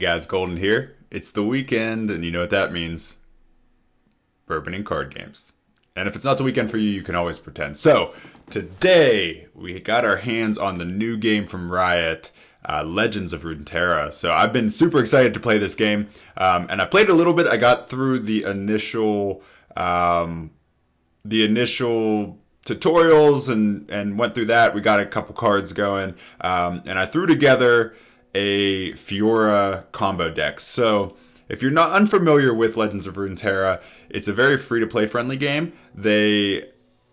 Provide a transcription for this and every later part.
guys, Golden here. It's the weekend, and you know what that means. Bourbon and card games. And if it's not the weekend for you, you can always pretend. So, today, we got our hands on the new game from Riot, Legends of Runeterra. So, I've been super excited to play this game. And I played a little bit. I got through the initial tutorials and went through that. We got a couple cards going. And I threw together a Fiora combo deck. So if you're not unfamiliar with Legends of Runeterra, it's a very free-to-play friendly game. They've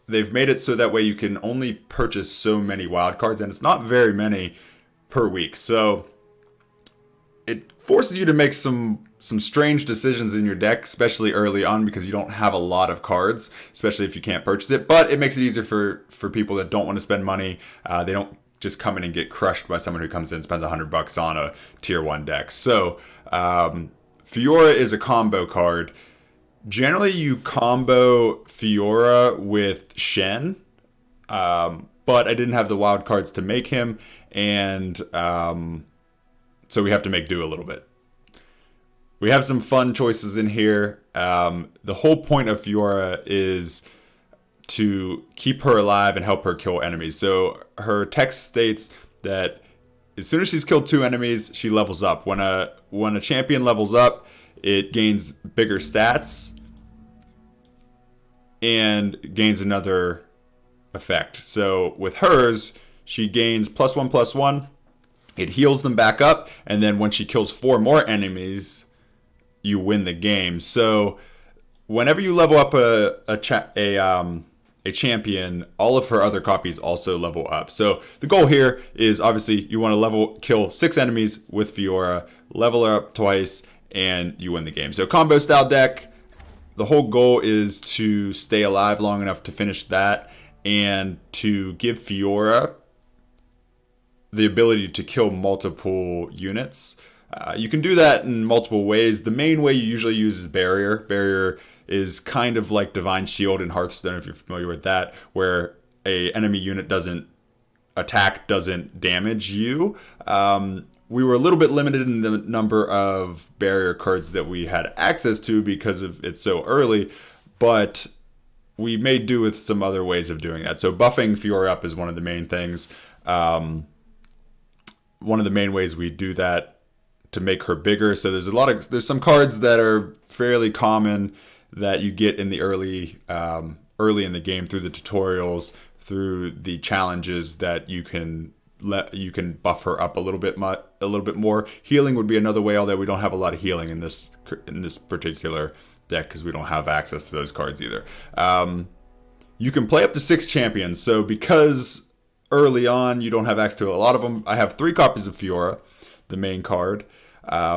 made it so that way you can only purchase so many wild cards, and it's not very many per week. So it forces you to make some strange decisions in your deck, especially early on, because you don't have a lot of cards, especially if you can't purchase it. But it makes it easier for people that don't want to spend money. They don't just come in and get crushed by someone who comes in and spends $100 on a tier 1 deck. So Fiora is a combo card. Generally, you combo Fiora with Shen, but I didn't have the wild cards to make him, and so we have to make do a little bit. We have some fun choices in here. The whole point of Fiora is to keep her alive and help her kill enemies. So her text states that as soon as she's killed 2 enemies, she levels up. When a champion levels up, it gains bigger stats and gains another effect. So with hers, she gains +1/+1. It heals them back up, and then when she kills 4 more enemies, you win the game. So whenever you level up a champion, all of her other copies also level up. So the goal here is obviously you want to kill 6 enemies with Fiora, level her up twice, and you win the game. So combo style deck, the whole goal is to stay alive long enough to finish that and to give Fiora the ability to kill multiple units. You can do that in multiple ways. The main way you usually use is Barrier. Barrier is kind of like Divine Shield in Hearthstone, if you're familiar with that, where a enemy unit doesn't damage you. We were a little bit limited in the number of barrier cards that we had access to because of it's so early, but we made do with some other ways of doing that. So buffing Fiora up is one of the main things. One of the main ways we do that to make her bigger. So there's some cards that are fairly common that you get in the early in the game through the tutorials, through the challenges that you can buff her up a little bit more. Healing would be another way, although we don't have a lot of healing in this particular deck because we don't have access to those cards either. You can play up to 6 champions. So because early on you don't have access to a lot of them, I have 3 copies of Fiora, the main card.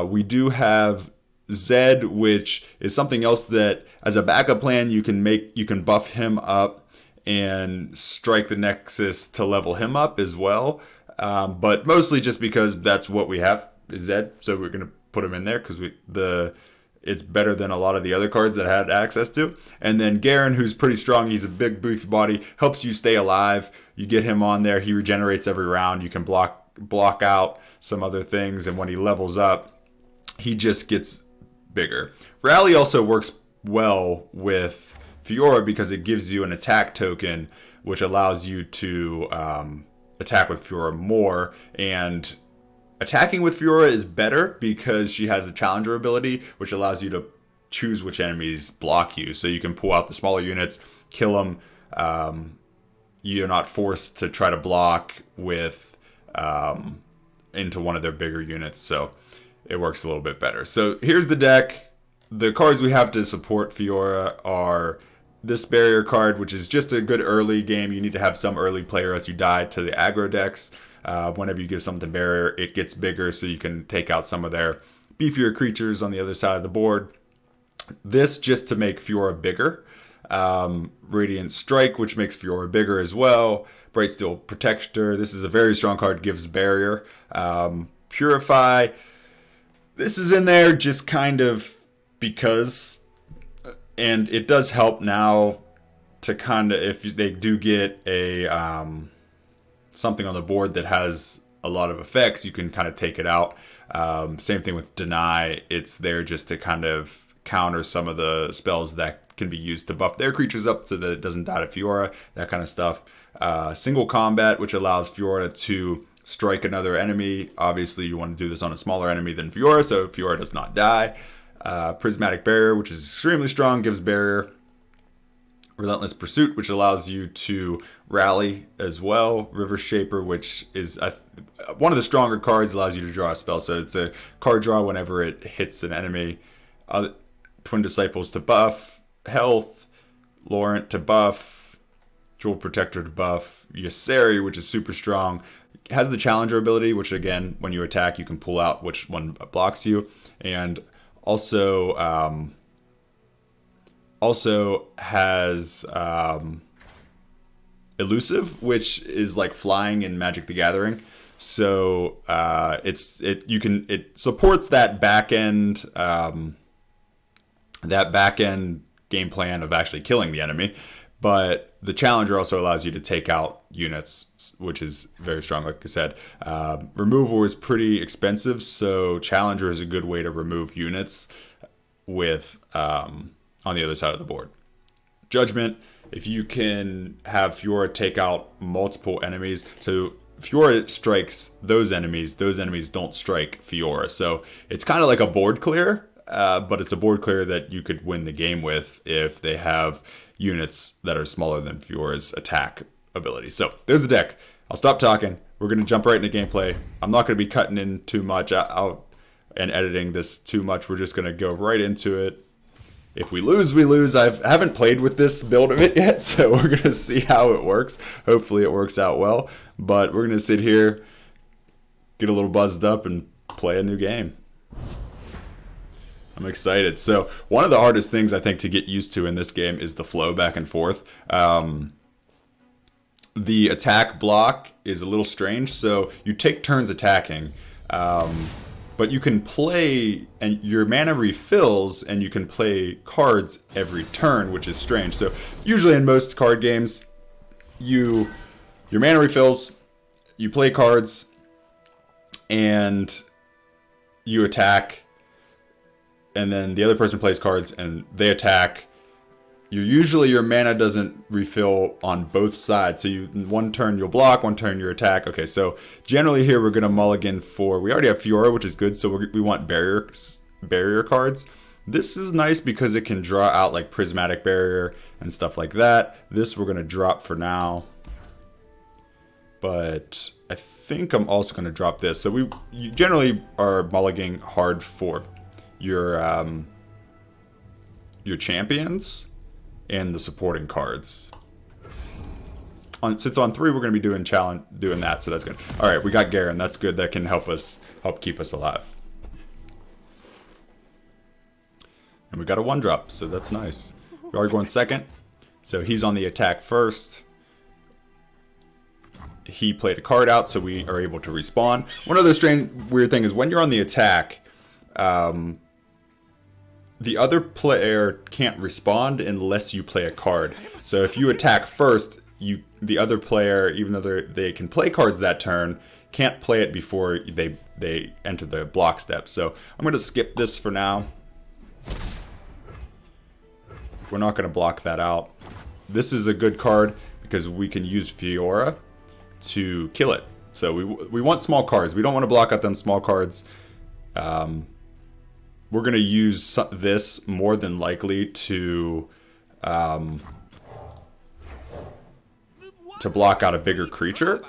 We do have Zed, which is something else that as a backup plan you can buff him up and strike the Nexus to level him up as well. But mostly just because that's what we have is Zed, so we're gonna put him in there because it's better than a lot of the other cards that I had access to. And then Garen, who's pretty strong, he's a big beefy body, helps you stay alive. You get him on there, he regenerates every round. You can block out some other things, and when he levels up, he just gets bigger. Rally also works well with Fiora because it gives you an attack token, which allows you to attack with Fiora more. And attacking with Fiora is better because she has the Challenger ability, which allows you to choose which enemies block you. So you can pull out the smaller units, kill them. You're not forced to try to block with into one of their bigger units. So it works a little bit better. So here's the deck. The cards we have to support Fiora are this barrier card, which is just a good early game. You need to have some early player as you die to the aggro decks. Whenever you give something barrier, it gets bigger, so you can take out some of their beefier creatures on the other side of the board. This just to make Fiora bigger. Radiant Strike, which makes Fiora bigger as well. Bright Steel Protector. This is a very strong card, gives barrier. Purify. This is in there just kind of because, and it does help now to kind of, if they do get a something on the board that has a lot of effects, you can kind of take it out. Same thing with Deny. It's there just to kind of counter some of the spells that can be used to buff their creatures up so that it doesn't die to Fiora, that kind of stuff. Single combat, which allows Fiora to strike another enemy. Obviously, you want to do this on a smaller enemy than Fiora, so Fiora does not die. Prismatic Barrier, which is extremely strong, gives barrier. Relentless Pursuit, which allows you to rally as well. River Shaper, which is one of the stronger cards, allows you to draw a spell. So it's a card draw whenever it hits an enemy. Twin Disciples to buff. Health. Laurent to buff. Jewel Protector to buff. Yseri, which is super strong. Has the Challenger ability, which again, when you attack, you can pull out which one blocks you. And also has Elusive, which is like flying in Magic the Gathering. So it supports that back end game plan of actually killing the enemy. But the Challenger also allows you to take out units, which is very strong, like I said. Removal is pretty expensive, so Challenger is a good way to remove units with on the other side of the board. Judgment, if you can have Fiora take out multiple enemies, so Fiora strikes those enemies don't strike Fiora. So it's kind of like a board clear, but it's a board clear that you could win the game with if they have units that are smaller than Fiora's attack ability. So there's the deck. I'll stop talking. We're going to jump right into gameplay. I'm not going to be cutting in too much out and editing this too much. We're just going to go right into it. If we lose, we lose. I haven't played with this build of it yet, so we're going to see how it works. Hopefully it works out well. But we're going to sit here, get a little buzzed up, and play a new game. I'm excited. So one of the hardest things I think to get used to in this game is the flow back and forth. The attack block is a little strange. So you take turns attacking. But you can play, and your mana refills, and you can play cards every turn, which is strange. So usually in most card games, your mana refills, you play cards, and you attack, and then the other person plays cards, and they attack. Usually your mana doesn't refill on both sides. So one turn you'll block, one turn you attack. Okay, so generally here we're going to mulligan for... We already have Fiora, which is good, so we want barrier cards. This is nice because it can draw out like Prismatic Barrier and stuff like that. This we're going to drop for now. But I think I'm also going to drop this. So you generally are mulliganing hard for your champions and the supporting cards. Since on 3 we're going to be doing that, so that's good. All right, we got Garen. That's good. That can help keep us alive. And we got a 1-drop, so that's nice. We are going second, so he's on the attack first. He played a card out, so we are able to respawn. One other strange, weird thing is when you're on the attack, the other player can't respond unless you play a card. So if you attack first, the other player, even though they can play cards that turn, can't play it before they enter the block step. So I'm going to skip this for now. We're not going to block that out. This is a good card because we can use Fiora to kill it. So we want small cards. We don't want to block out them small cards. We're going to use this more than likely to block out a bigger creature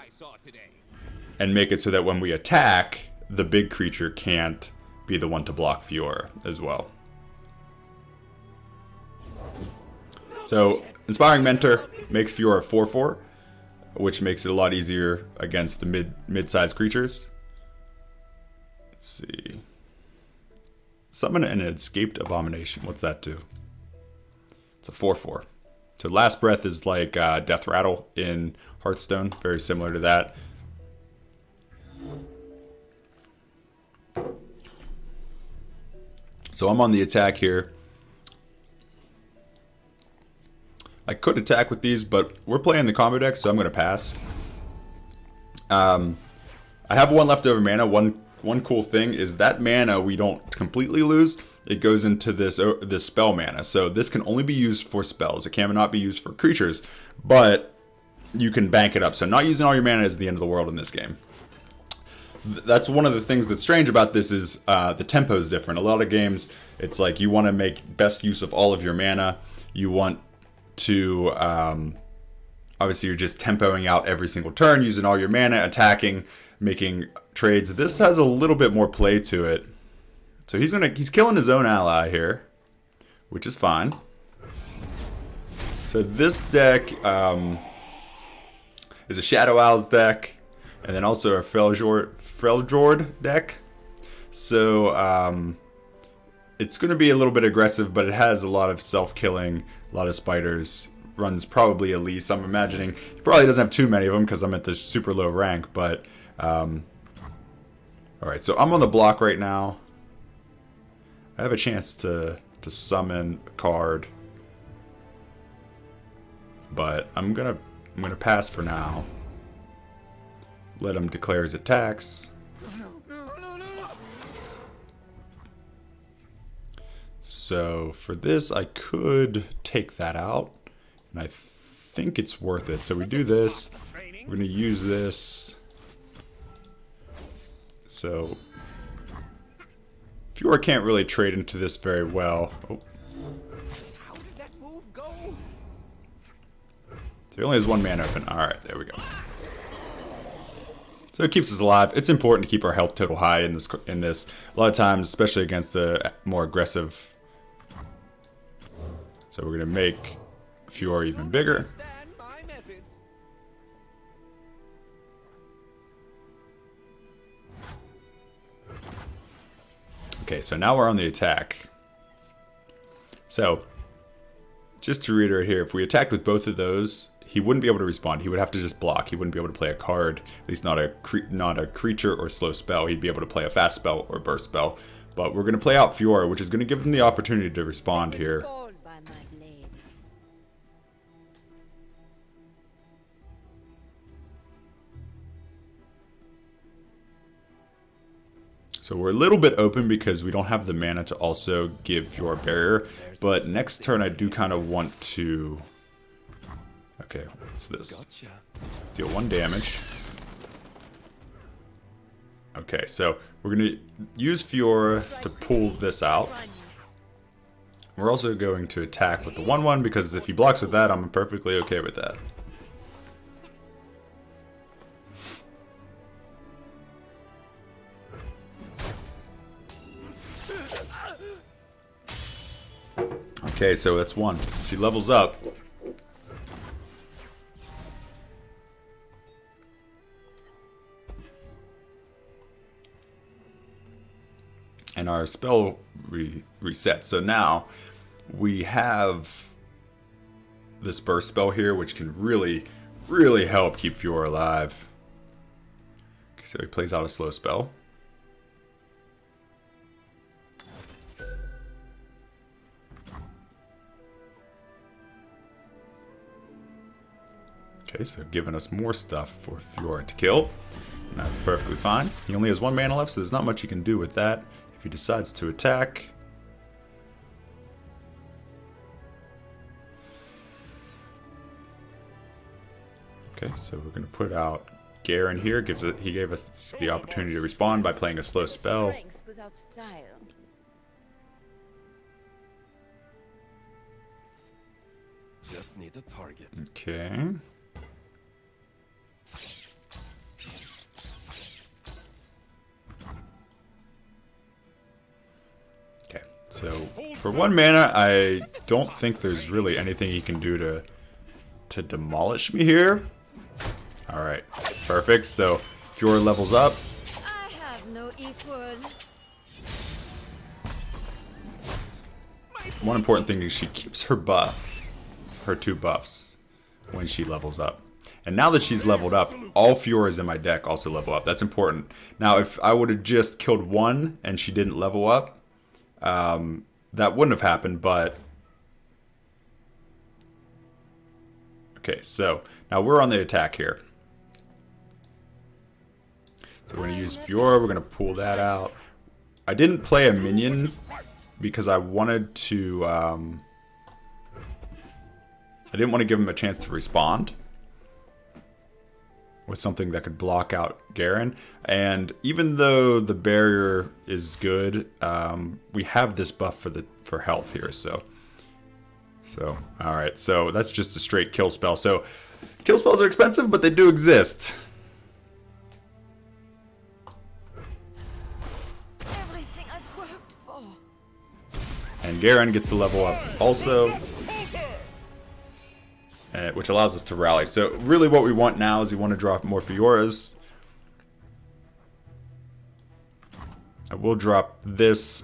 and make it so that when we attack, the big creature can't be the one to block Fiora as well. So Inspiring Mentor makes Fiora 4/4, which makes it a lot easier against the mid-sized creatures. Let's see. Summon an Escaped Abomination. What's that do? It's a 4/4. So Last Breath is like Death Rattle in Hearthstone. Very similar to that. So I'm on the attack here. I could attack with these, but we're playing the combo deck, so I'm going to pass. I I have one leftover mana. One cool thing is that mana we don't completely lose. It goes into this spell mana. So this can only be used for spells. It cannot be used for creatures, but you can bank it up. So not using all your mana is the end of the world in this game. That's one of the things that's strange about this is the tempo is different. A lot of games, it's like you want to make best use of all of your mana. You want to, obviously you're just tempoing out every single turn, using all your mana, attacking, making trades. This has a little bit more play to it. So he's killing his own ally here, which is fine. So this deck is a Shadow Owls deck, and then also a Freljord deck. So it's going to be a little bit aggressive, but it has a lot of self-killing, a lot of spiders. Runs probably Elise. I'm imagining he probably doesn't have too many of them because I'm at the super low rank. But all right, so I'm on the block right now. I have a chance to summon a card, but I'm gonna pass for now. Let him declare his attacks. So for this, I could take that out, and I think it's worth it. So we do this. We're gonna use this. So Fiora can't really trade into this very well. Oh. How did that move go? So he only has one mana open. Alright, there we go. So it keeps us alive. It's important to keep our health total high in this. A lot of times, especially against the more aggressive. So we're gonna make Fiora even bigger. Okay, so now we're on the attack. So, just to reiterate here, if we attacked with both of those, he wouldn't be able to respond. He would have to just block. He wouldn't be able to play a card, at least not a creature or slow spell. He'd be able to play a fast spell or burst spell. But we're going to play out Fiora, which is going to give him the opportunity to respond here. So we're a little bit open because we don't have the mana to also give Fiora barrier. But next turn I do kind of want to... Okay, what's this? Deal 1 damage. Okay, so we're going to use Fiora to pull this out. We're also going to attack with the 1/1 because if he blocks with that, I'm perfectly okay with that. Okay, so that's 1. She levels up. And our spell resets. So now we have this burst spell here, which can really, really help keep Fiora alive. Okay, so he plays out a slow spell. Okay, so giving us more stuff for Fiora to kill. And that's perfectly fine. He only has 1 mana left, so there's not much he can do with that. If he decides to attack... Okay, so we're going to put out Garen here. He gave us the opportunity to respond by playing a slow spell. Just need a target. Okay. Okay, so for 1 mana, I don't think there's really anything he can do to demolish me here. Alright, perfect. So Fiora levels up. I have no equal. One important thing is she keeps her buff, her 2 buffs, when she levels up. And now that she's leveled up, all Fioras in my deck also level up. That's important. Now, if I would have just killed 1 and she didn't level up, that wouldn't have happened, but... Okay, so now we're on the attack here. So we're going to use Fiora. We're going to pull that out. I didn't play a minion because I wanted to... I didn't want to give him a chance to respond with something that could block out Garen. And even though the barrier is good, we have this buff for health here. So all right. So that's just a straight kill spell. So kill spells are expensive, but they do exist. Everything I've worked for. And Garen gets to level up also, which allows us to rally. So really what we want now is we want to drop more Fioras. I will drop this.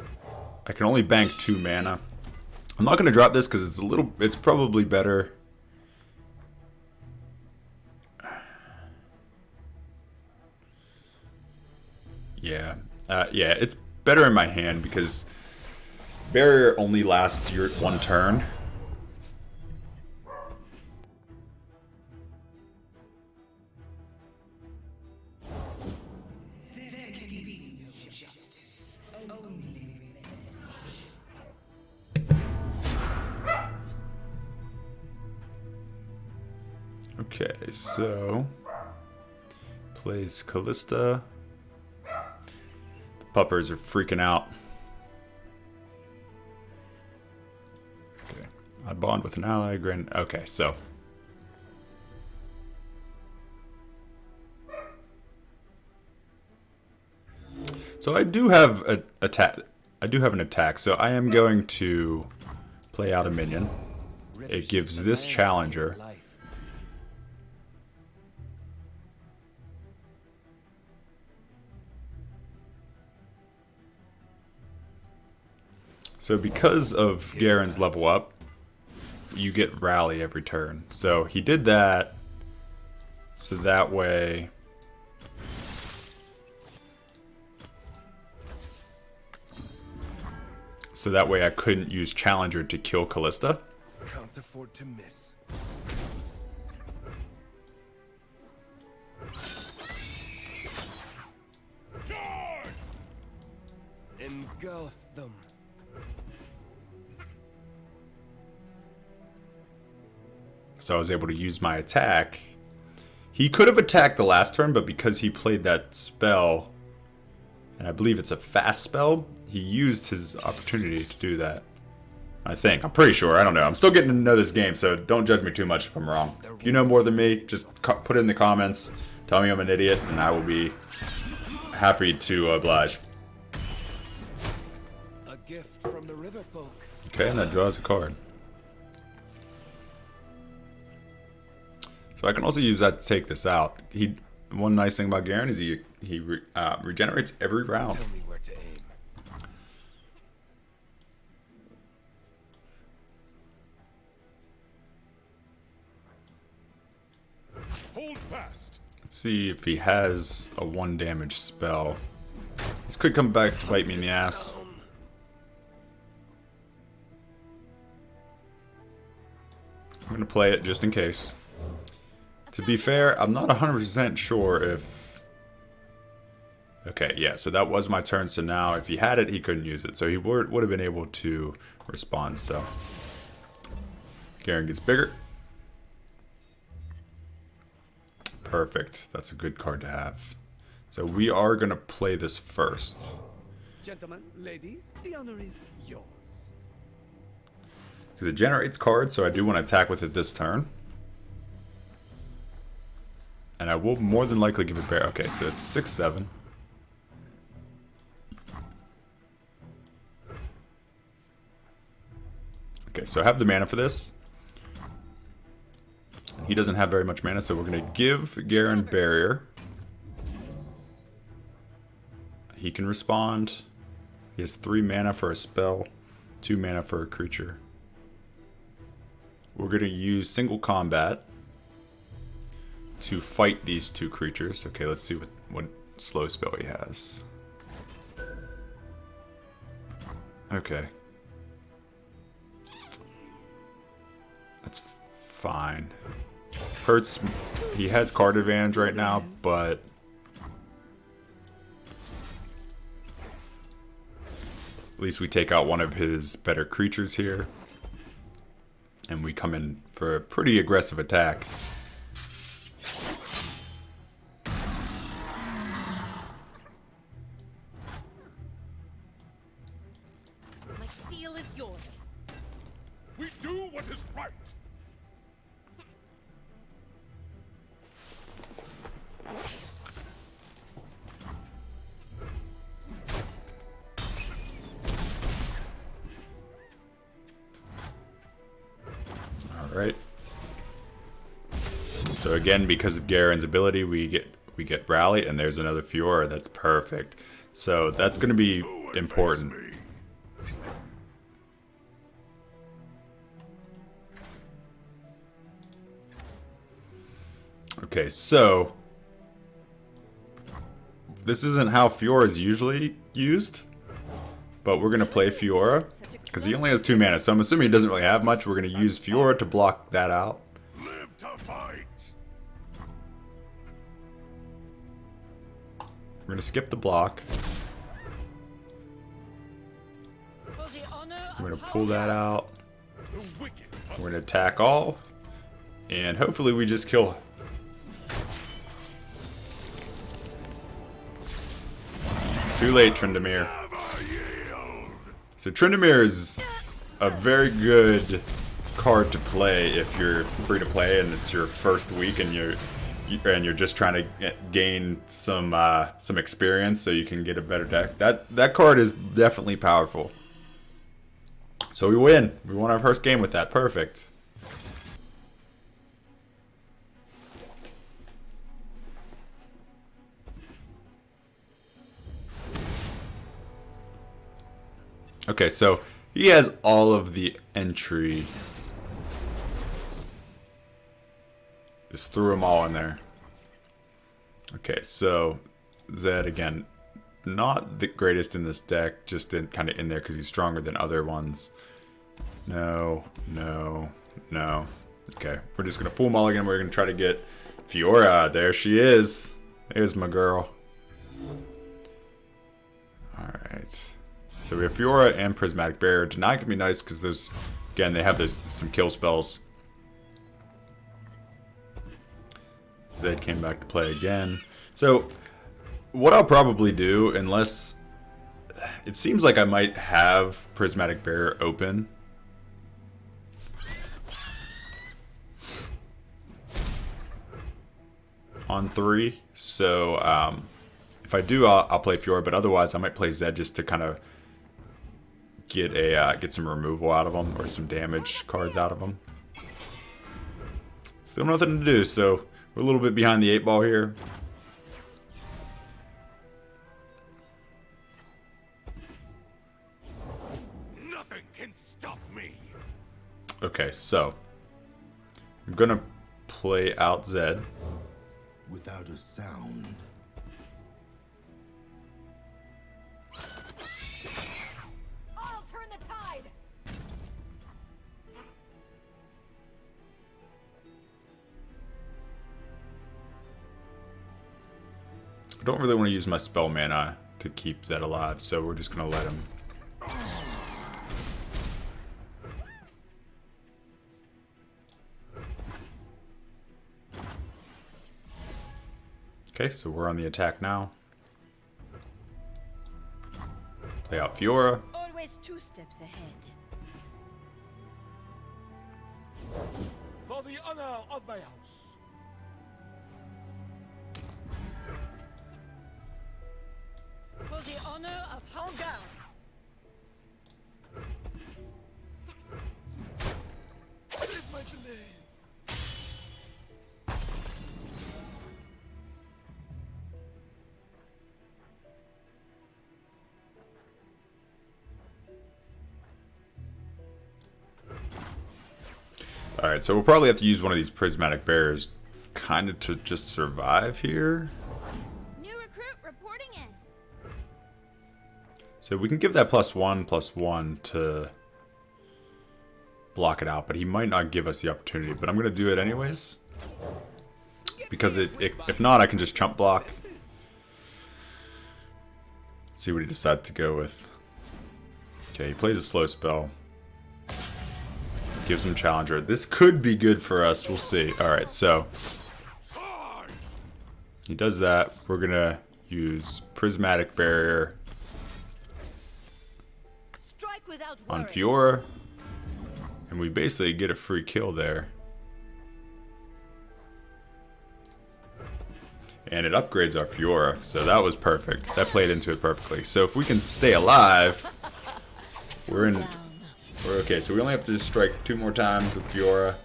I can only bank 2 mana. I'm not going to drop this because it's probably better. Yeah. Yeah, it's better in my hand because barrier only lasts your 1 turn. Okay, so plays Callista. The puppers are freaking out. Okay, I bond with an ally. Okay, so I do have an attack. So I am going to play out a minion. It gives this challenger. So because of Garen's level up, you get rally every turn. So he did that, so that way... I couldn't use Challenger to kill Callista. Can't afford to miss. Charge! Engulf them. So I was able to use my attack. He could have attacked the last turn, but because he played that spell, and I believe it's a fast spell, he used his opportunity to do that. I think. I'm pretty sure. I don't know. I'm still getting to know this game, so don't judge me too much if I'm wrong. If you know more than me, just put it in the comments. Tell me I'm an idiot, and I will be happy to oblige. A gift from the river folk. Okay, and that draws a card. So I can also use that to take this out. One nice thing about Garen is he regenerates every round. Tell me where to aim. Hold fast. Let's see if he has a 1 damage spell. This could come back to bite me in the ass. I'm going to play it just in case. To be fair, I'm not 100% sure if... Okay, yeah, so that was my turn, so now if he had it, he couldn't use it. So he would have been able to respond, so... Garen gets bigger. Perfect. That's a good card to have. So we are going to play this first. Gentlemen, ladies, the honor is yours. Because it generates cards, so I do want to attack with it this turn. And I will more than likely give it bear. Okay, so it's 6/7. Okay, so I have the mana for this. He doesn't have very much mana, so we're going to give Garen Barrier. He can respond. He has 3 mana for a spell, 2 mana for a creature. We're going to use single combat to fight these 2 creatures. Okay, let's see what slow spell he has. Okay. That's fine. Hurts. He has card advantage right now, but At least we take out one of his better creatures here. And we come in for a pretty aggressive attack. My steel is yours. We do what is right. Alright. So again, because of Garen's ability, we get Rally, and there's another Fiora. That's perfect. So that's going to be important. Okay, so this isn't how Fiora is usually used, but we're going to play Fiora because he only has 2 mana, so I'm assuming he doesn't really have much. We're going to use Fiora to block that out. Live to fight. We're going to skip the block. For the honor We're of going to pull that out. The wicked. We're going to attack all. And hopefully we just kill. Too late, Tryndamere. So Tryndamere is a very good card to play if you're free to play and it's your first week and you're just trying to gain some experience so you can get a better deck. That card is definitely powerful. So we win. We won our first game with that. Perfect. Okay, so he has all of the entry. Just threw them all in there. Okay, so Zed again, not the greatest in this deck, just kind of in there because he's stronger than other ones. No, no, no. Okay, we're just gonna full mulligan. We're gonna try to get Fiora. There she is. There's my girl. All right. So we have Fiora and Prismatic Barrier. Deny can be nice because there's, again, they have some kill spells. Zed came back to play again. So what I'll probably do, unless it seems like I might have Prismatic Barrier open. On 3. So if I do, I'll play Fiora, but otherwise I might play Zed just to kind of get some removal out of them or some damage cards out of them. Still nothing to do, so we're a little bit behind the 8 ball here. Nothing can stop me. Okay, so I'm gonna play out Zed. Without a sound. I'll turn the tide. I don't really want to use my spell mana to keep Zed alive, so we're just gonna let him. Okay, so we're on the attack now. Play out Fiora. Always 2 steps ahead. For the honor of my house. For the honor of Hunger. Save my delay. Alright, so we'll probably have to use one of these Prismatic Bears kind of to just survive here. New recruit reporting in. So we can give that +1/+1 to block it out, but he might not give us the opportunity. But I'm going to do it anyways. Because if not, I can just chump block. Let's see what he decides to go with. Okay, he plays a slow spell. Gives him Challenger. This could be good for us. We'll see. Alright, so he does that. We're going to use Prismatic Barrier Strike without on worry. Fiora. And we basically get a free kill there. And it upgrades our Fiora. So that was perfect. That played into it perfectly. So if we can stay alive, we're okay. So we only have to strike 2 more times with Fiora.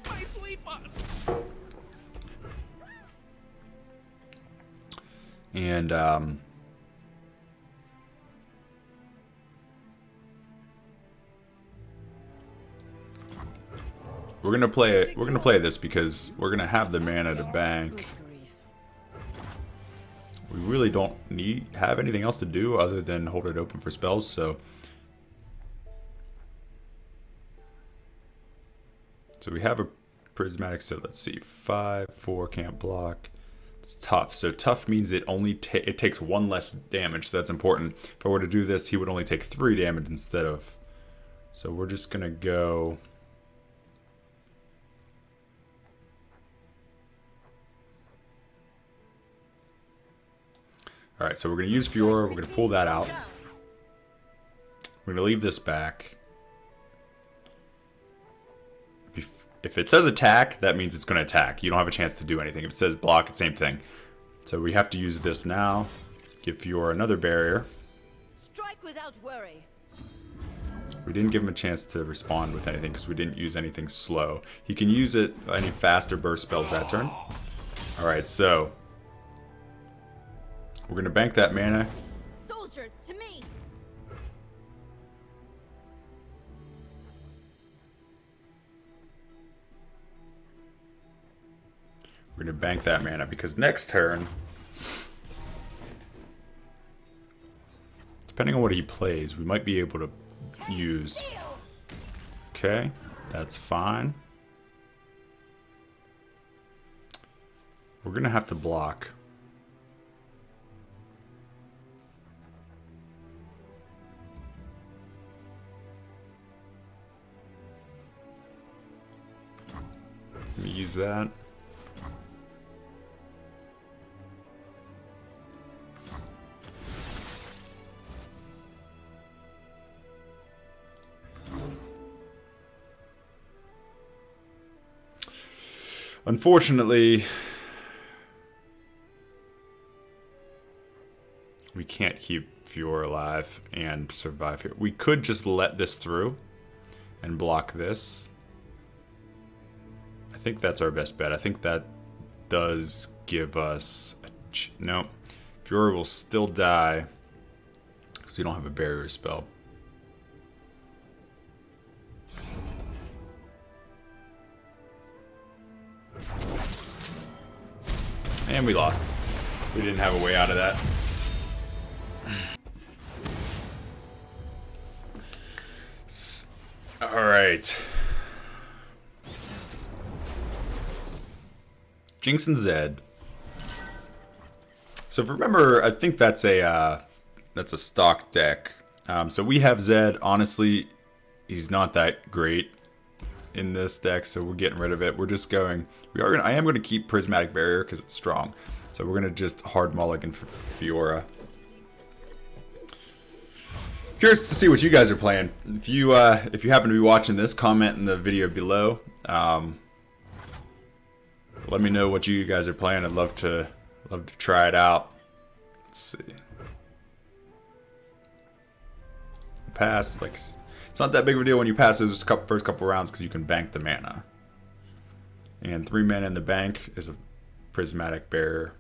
My sweet button. And we're gonna play this because we're gonna have the mana to bank. Good grief. We really don't have anything else to do other than hold it open for spells, so we have a prismatic, so let's see. 5/4 can't block. It's tough. So tough means it only it takes 1 less damage, so that's important. If I were to do this, he would only take 3 damage instead of. So we're just gonna go. Alright, so we're going to use Fiora, we're going to pull that out. We're going to leave this back. If it says attack, that means it's going to attack. You don't have a chance to do anything. If it says block, it's the same thing. So we have to use this now. Give Fiora another barrier. Strike without worry. We didn't give him a chance to respond with anything because we didn't use anything slow. He can use it any faster burst spells that turn. Alright, so we're going to bank that mana. Soldiers, to me. We're going to bank that mana because next turn, depending on what he plays, we might be able to use. Okay, that's fine. We're going to have to block. Let me use that. Unfortunately, we can't keep Fiora alive and survive here. We could just let this through and block this. I think that's our best bet. I think that does give us a no. Fiora will still die because we don't have a barrier spell. And we lost. We didn't have a way out of that. All right. Jinx and Zed. So if you remember, I think that's a stock deck. So we have Zed. Honestly, he's not that great in this deck, so we're getting rid of it. We're just going. I am going to keep Prismatic Barrier because it's strong. So we're going to just hard mulligan for Fiora. Curious to see what you guys are playing. If you happen to be watching this, comment in the video below. Let me know what you guys are playing. I'd love to try it out. Let's see. Pass, like, it's not that big of a deal when you pass those first couple rounds because you can bank the mana. And 3 mana in the bank is a Prismatic Barrier.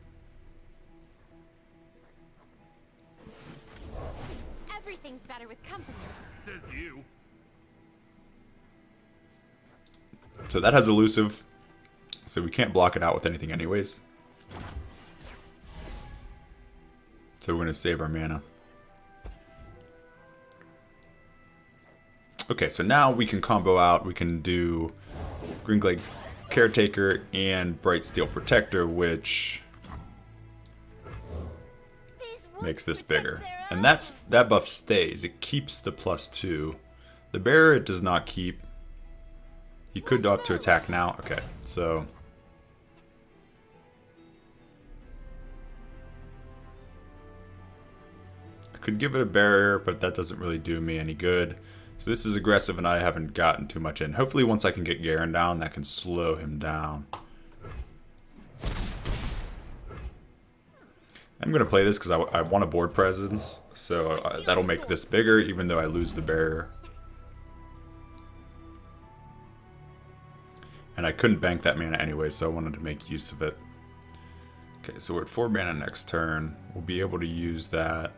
Everything's better with company. Says you. So that has elusive. So we can't block it out with anything anyways. So we're going to save our mana. Okay, so now we can combo out. We can do Greenglade Caretaker and Bright Steel Protector, which... These makes this bigger. And that buff stays. It keeps the +2. The bearer it does not keep. He could opt to attack now. Okay, so I could give it a barrier, but that doesn't really do me any good. So this is aggressive and I haven't gotten too much in. Hopefully once I can get Garen down, that can slow him down. I'm going to play this because I want a board presence, so that'll make this bigger even though I lose the barrier. And I couldn't bank that mana anyway, so I wanted to make use of it. Okay, so we're at 4 mana next turn. We'll be able to use that.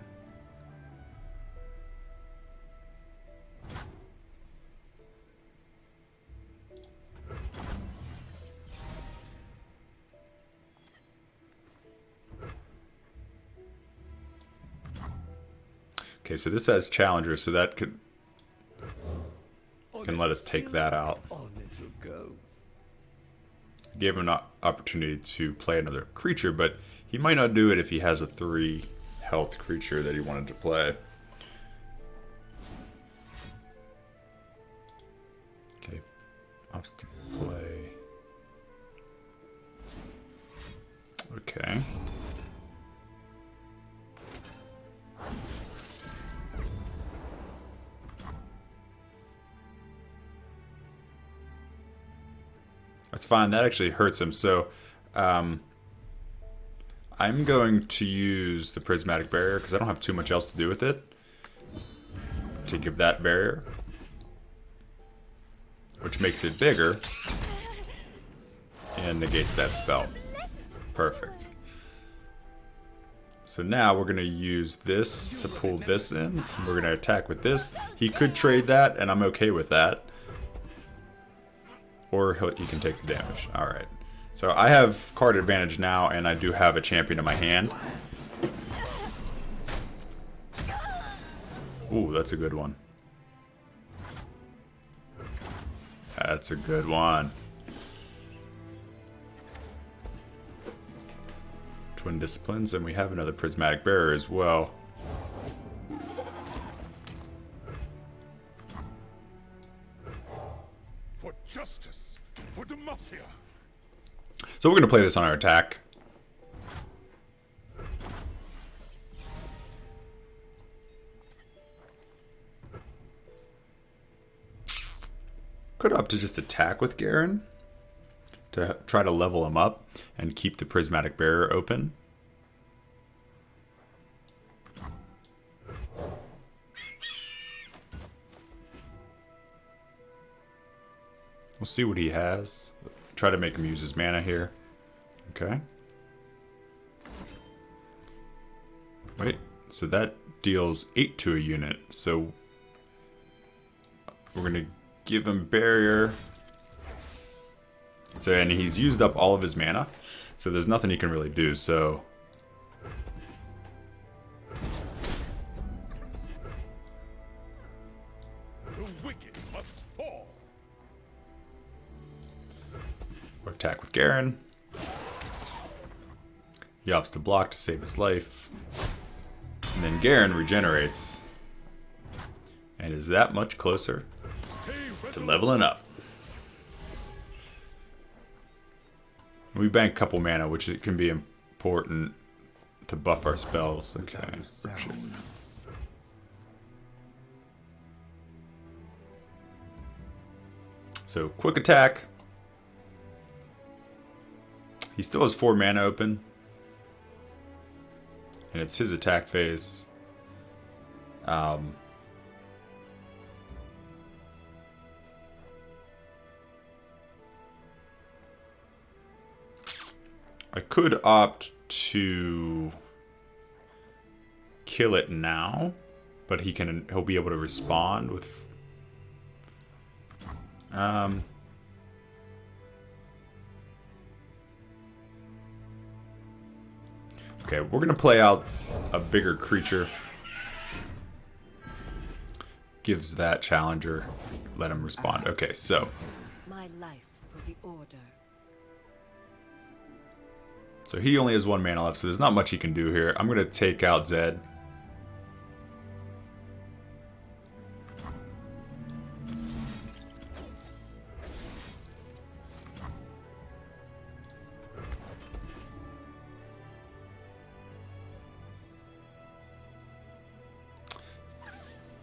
Okay, so this has Challenger, so that can let us take that out. Gave him an opportunity to play another creature, but he might not do it if he has a 3 health creature that he wanted to play. Okay, opts to play. Okay. That's fine. That actually hurts him. So I'm going to use the Prismatic Barrier because I don't have too much else to do with it. To give that barrier. Which makes it bigger. And negates that spell. Perfect. So now we're going to use this to pull this in. We're going to attack with this. He could trade that, and I'm okay with that. Or he can take the damage. Alright. So I have card advantage now, and I do have a champion in my hand. Ooh, that's a good one. That's a good one. Twin Disciplines, and we have another Prismatic Barrier as well. For justice, for Demacia. So we're going to play this on our attack. Could opt to just attack with Garen to try to level him up and keep the Prismatic Barrier open. We'll see what he has. Try to make him use his mana here. Okay. Wait, so that deals 8 to a unit. So we're going to give him barrier. So, and he's used up all of his mana. So there's nothing he can really do, so... The wicked must fall. Or attack with Garen. He opts to block to save his life. And then Garen regenerates. And is that much closer to leveling up. We bank a couple mana, which it can be important to buff our spells. Okay. So, quick attack. He still has 4 mana open. And it's his attack phase. I could opt to kill it now, but he'll be able to respond with okay, we're gonna play out a bigger creature. Gives that challenger, let him respond. Okay, so My life for the order. So he only has 1 mana left, so there's not much he can do here. I'm going to take out Zed.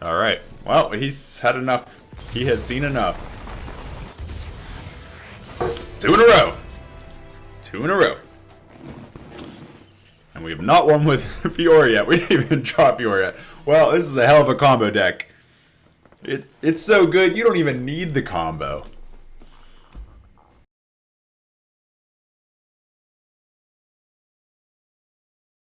Alright, well, he's had enough. He has seen enough. It's 2 in a row. 2 in a row. And we have not won with Fiora yet. We didn't even draw Fiora yet. Well, this is a hell of a combo deck. It's so good, you don't even need the combo.